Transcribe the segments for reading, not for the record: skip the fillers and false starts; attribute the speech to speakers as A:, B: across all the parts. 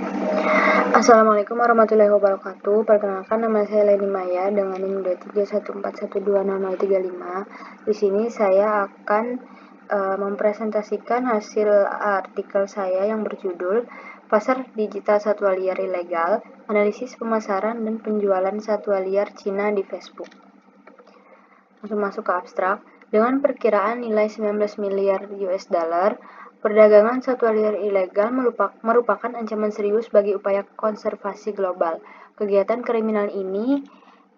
A: Assalamualaikum warahmatullahi wabarakatuh. Perkenalkan, nama saya Leni Maya dengan NIM 2314126035. Di sini saya akan mempresentasikan hasil artikel saya yang berjudul Pasar Digital Satwa Liar Ilegal, Analisis Pemasaran dan Penjualan Satwa Liar Cina di Facebook. Langsung masuk ke abstrak. Dengan perkiraan nilai 19 miliar US dollar, perdagangan satwa liar ilegal merupakan ancaman serius bagi upaya konservasi global. Kegiatan kriminal ini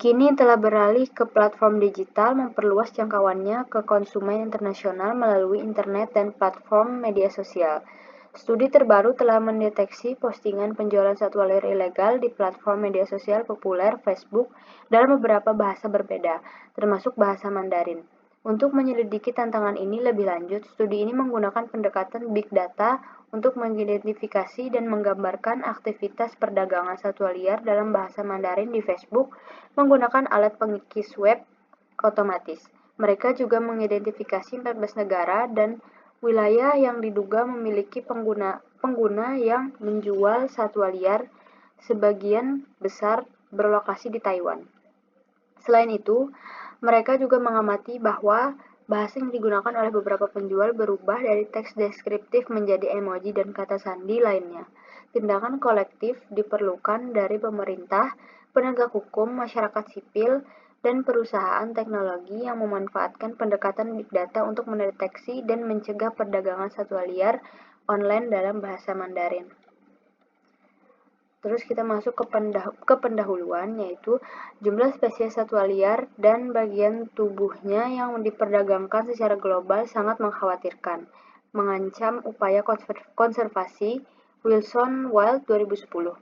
A: kini telah beralih ke platform digital, memperluas jangkauannya ke konsumen internasional melalui internet dan platform media sosial. Studi terbaru telah mendeteksi postingan penjualan satwa liar ilegal di platform media sosial populer Facebook dalam beberapa bahasa berbeda, termasuk bahasa Mandarin. Untuk menyelidiki tantangan ini lebih lanjut, studi ini menggunakan pendekatan Big Data untuk mengidentifikasi dan menggambarkan aktivitas perdagangan satwa liar dalam bahasa Mandarin di Facebook menggunakan alat pengikis web otomatis. Mereka juga mengidentifikasi 14 negara dan wilayah yang diduga memiliki pengguna yang menjual satwa liar, sebagian besar berlokasi di Taiwan. Selain itu, mereka juga mengamati bahwa bahasa yang digunakan oleh beberapa penjual berubah dari teks deskriptif menjadi emoji dan kata sandi lainnya. Tindakan kolektif diperlukan dari pemerintah, penegak hukum, masyarakat sipil, dan perusahaan teknologi yang memanfaatkan pendekatan big data untuk mendeteksi dan mencegah perdagangan satwa liar online dalam bahasa Mandarin. Terus kita masuk ke pendahuluan, yaitu jumlah spesies satwa liar dan bagian tubuhnya yang diperdagangkan secara global sangat mengkhawatirkan, mengancam upaya konservasi. Wilson Wild 2010.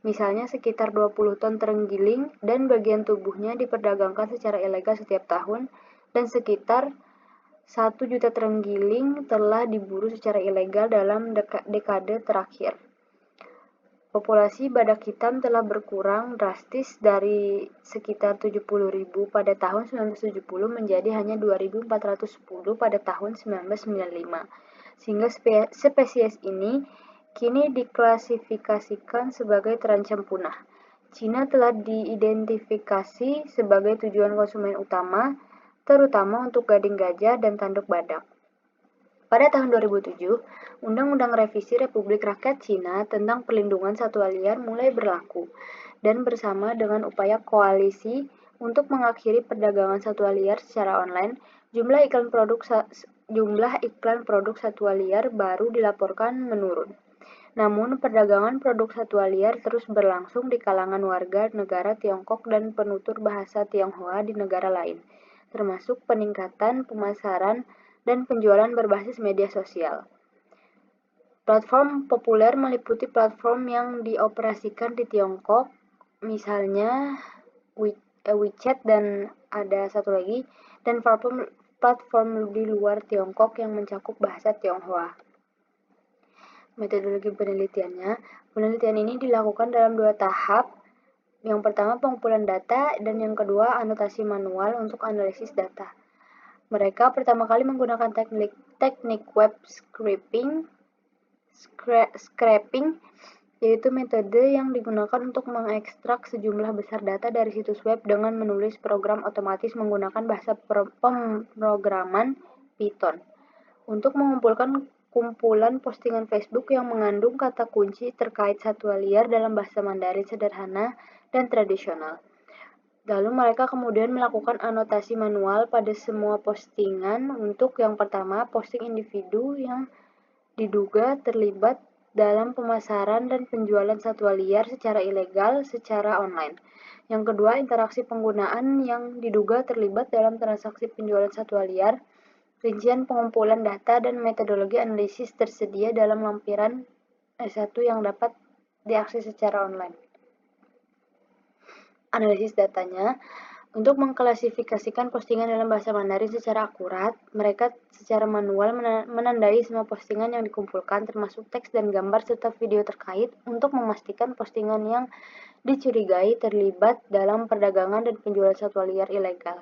A: Misalnya sekitar 20 ton terenggiling dan bagian tubuhnya diperdagangkan secara ilegal setiap tahun, dan sekitar 1 juta terenggiling telah diburu secara ilegal dalam dekade terakhir. Populasi badak hitam telah berkurang drastis dari sekitar 70.000 pada tahun 1970 menjadi hanya 2.410 pada tahun 1995, sehingga spesies ini kini diklasifikasikan sebagai terancam punah. Cina telah diidentifikasi sebagai tujuan konsumen utama, terutama untuk gading gajah dan tanduk badak. Pada tahun 2007, Undang-Undang Revisi Republik Rakyat Cina tentang Perlindungan Satwa Liar mulai berlaku, dan bersama dengan upaya koalisi untuk mengakhiri perdagangan satwa liar secara online, jumlah iklan produk satwa liar baru dilaporkan menurun. Namun, perdagangan produk satwa liar terus berlangsung di kalangan warga negara Tiongkok dan penutur bahasa Tionghoa di negara lain, termasuk peningkatan pemasaran dan penjualan berbasis media sosial. Platform populer meliputi platform yang dioperasikan di Tiongkok, misalnya WeChat dan ada satu lagi, dan platform di luar Tiongkok yang mencakup bahasa Tionghoa. Metodologi penelitiannya, penelitian ini dilakukan dalam 2 tahap. Yang pertama pengumpulan data dan yang kedua anotasi manual untuk analisis data. Mereka pertama kali menggunakan teknik web scraping, yaitu metode yang digunakan untuk mengekstrak sejumlah besar data dari situs web dengan menulis program otomatis menggunakan bahasa pemrograman Python. Untuk mengumpulkan kumpulan postingan Facebook yang mengandung kata kunci terkait satwa liar dalam bahasa Mandarin sederhana dan tradisional. Lalu mereka kemudian melakukan anotasi manual pada semua postingan. Untuk yang pertama, posting individu yang diduga terlibat dalam pemasaran dan penjualan satwa liar secara ilegal secara online. Yang kedua, interaksi penggunaan yang diduga terlibat dalam transaksi penjualan satwa liar. Rincian pengumpulan data dan metodologi analisis tersedia dalam lampiran S1 yang dapat diakses secara online. Analisis datanya, untuk mengklasifikasikan postingan dalam bahasa Mandarin secara akurat, mereka secara manual menandai semua postingan yang dikumpulkan, termasuk teks dan gambar serta video terkait, untuk memastikan postingan yang dicurigai terlibat dalam perdagangan dan penjualan satwa liar ilegal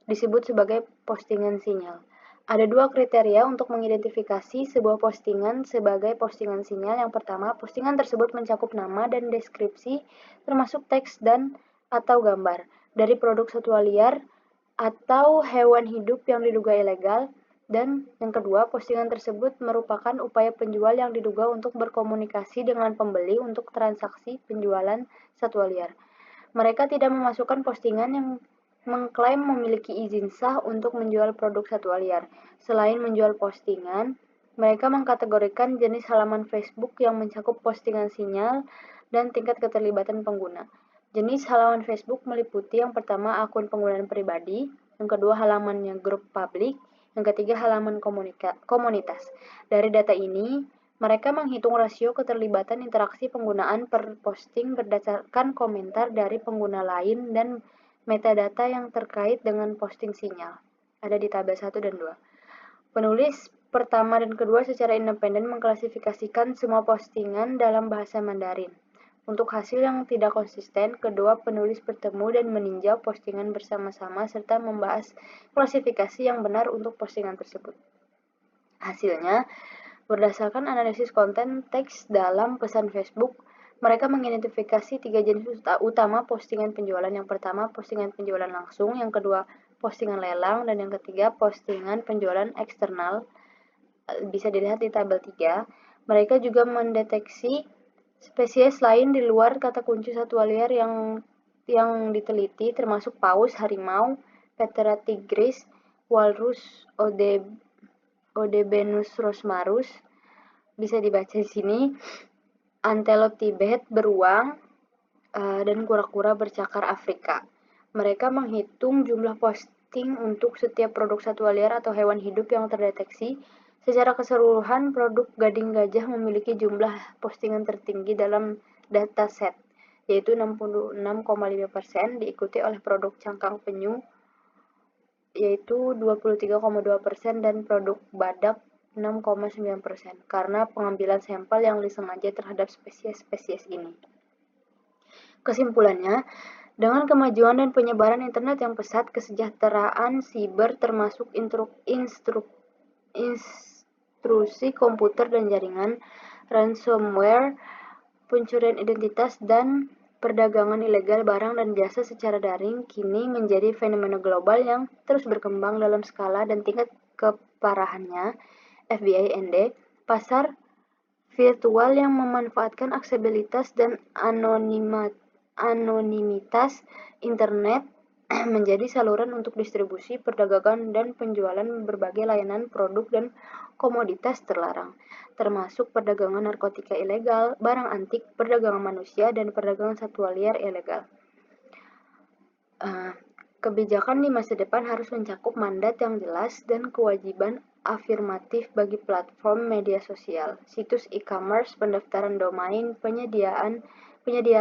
A: disebut sebagai postingan sinyal. Ada dua kriteria untuk mengidentifikasi sebuah postingan sebagai postingan sinyal. Yang pertama, postingan tersebut mencakup nama dan deskripsi, termasuk teks dan atau gambar, dari produk satwa liar atau hewan hidup yang diduga ilegal. Dan yang kedua, postingan tersebut merupakan upaya penjual yang diduga untuk berkomunikasi dengan pembeli untuk transaksi penjualan satwa liar. Mereka tidak memasukkan postingan yang mengklaim memiliki izin sah untuk menjual produk satwa liar. Selain menjual postingan, mereka mengkategorikan jenis halaman Facebook yang mencakup postingan sinyal dan tingkat keterlibatan pengguna. Jenis halaman Facebook meliputi yang pertama akun penggunaan pribadi, yang kedua halamannya grup publik, yang ketiga halaman komunitas. Dari data ini, mereka menghitung rasio keterlibatan interaksi penggunaan per posting berdasarkan komentar dari pengguna lain dan metadata yang terkait dengan posting sinyal. Ada di tabel 1 dan 2. Penulis pertama dan kedua secara independen mengklasifikasikan semua postingan dalam bahasa Mandarin. Untuk hasil yang tidak konsisten, kedua penulis bertemu dan meninjau postingan bersama-sama serta membahas klasifikasi yang benar untuk postingan tersebut. Hasilnya, berdasarkan analisis konten teks dalam pesan Facebook, mereka mengidentifikasi 3 jenis utama postingan penjualan. Yang pertama, postingan penjualan langsung, yang kedua, postingan lelang, dan yang ketiga, postingan penjualan eksternal. Bisa dilihat di tabel 3. Mereka juga mendeteksi spesies lain di luar kata kunci satwa liar yang diteliti, termasuk paus, harimau, Petera tigris, walrus, Odebenus rosmarus, bisa dibaca di sini, antelop Tibet, beruang, dan kura-kura bercakar Afrika. Mereka menghitung jumlah posting untuk setiap produk satwa liar atau hewan hidup yang terdeteksi. Secara keseluruhan, produk gading gajah memiliki jumlah postingan tertinggi dalam dataset, yaitu 66,5%, diikuti oleh produk cangkang penyu, yaitu 23,2%, dan produk badak 6,9%, karena pengambilan sampel yang disengaja terhadap spesies-spesies ini. Kesimpulannya, dengan kemajuan dan penyebaran internet yang pesat, kesejahteraan siber termasuk intrusi komputer dan jaringan, ransomware, pencurian identitas, dan perdagangan ilegal barang dan jasa secara daring kini menjadi fenomena global yang terus berkembang dalam skala dan tingkat keparahannya. FBI ND, pasar virtual yang memanfaatkan aksesibilitas dan anonimitas internet menjadi saluran untuk distribusi, perdagangan, dan penjualan berbagai layanan produk dan komoditas terlarang, termasuk perdagangan narkotika ilegal, barang antik, perdagangan manusia, dan perdagangan satwa liar ilegal. Kebijakan di masa depan harus mencakup mandat yang jelas dan kewajiban afirmatif bagi platform media sosial, situs e-commerce, pendaftaran domain, penyedia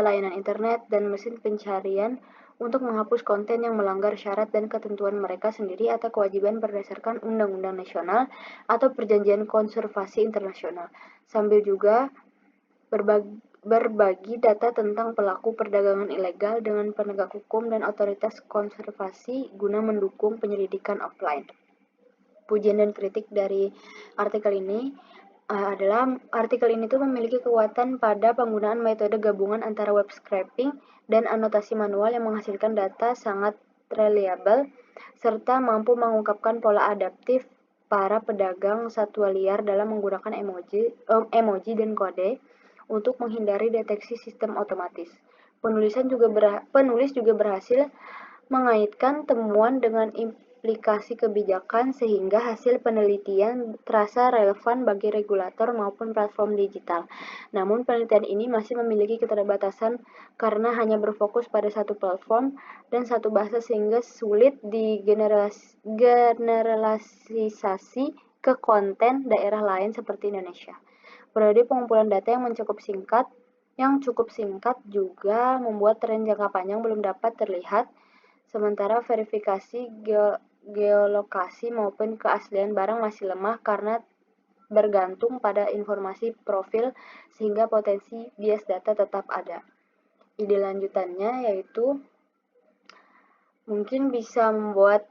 A: layanan internet, dan mesin pencarian untuk menghapus konten yang melanggar syarat dan ketentuan mereka sendiri atau kewajiban berdasarkan undang-undang nasional atau perjanjian konservasi internasional, sambil juga berbagi data tentang pelaku perdagangan ilegal dengan penegak hukum dan otoritas konservasi guna mendukung penyelidikan offline. Pujian dan kritik dari artikel ini adalah artikel ini tuh memiliki kekuatan pada penggunaan metode gabungan antara web scraping dan anotasi manual yang menghasilkan data sangat reliable serta mampu mengungkapkan pola adaptif para pedagang satwa liar dalam menggunakan emoji dan kode untuk menghindari deteksi sistem otomatis. Penulis juga berhasil mengaitkan temuan dengan implikasi kebijakan sehingga hasil penelitian terasa relevan bagi regulator maupun platform digital. Namun penelitian ini masih memiliki keterbatasan karena hanya berfokus pada satu platform dan satu bahasa sehingga sulit digeneralisasi ke konten daerah lain seperti Indonesia. Periode pengumpulan data yang cukup singkat juga membuat tren jangka panjang belum dapat terlihat, sementara verifikasi geolokasi maupun keaslian barang masih lemah karena bergantung pada informasi profil sehingga potensi bias data tetap ada. Ide lanjutannya yaitu mungkin bisa membuat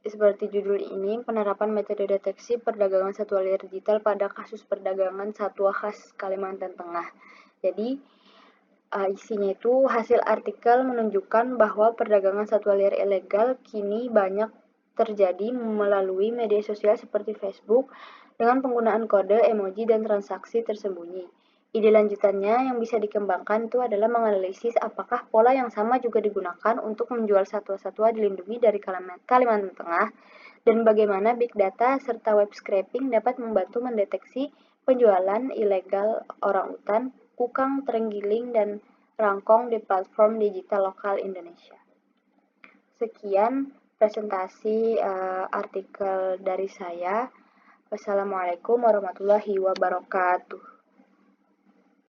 A: seperti judul ini, penerapan metode deteksi perdagangan satwa liar digital pada kasus perdagangan satwa khas Kalimantan Tengah. Jadi, isinya itu hasil artikel menunjukkan bahwa perdagangan satwa liar ilegal kini banyak terjadi melalui media sosial seperti Facebook dengan penggunaan kode, emoji, dan transaksi tersembunyi. Ide lanjutannya yang bisa dikembangkan itu adalah menganalisis apakah pola yang sama juga digunakan untuk menjual satwa-satwa dilindungi dari Kalimantan Tengah dan bagaimana big data serta web scraping dapat membantu mendeteksi penjualan ilegal orangutan, kukang, terenggiling, dan rangkong di platform digital lokal Indonesia. Sekian presentasi artikel dari saya. Wassalamualaikum warahmatullahi wabarakatuh.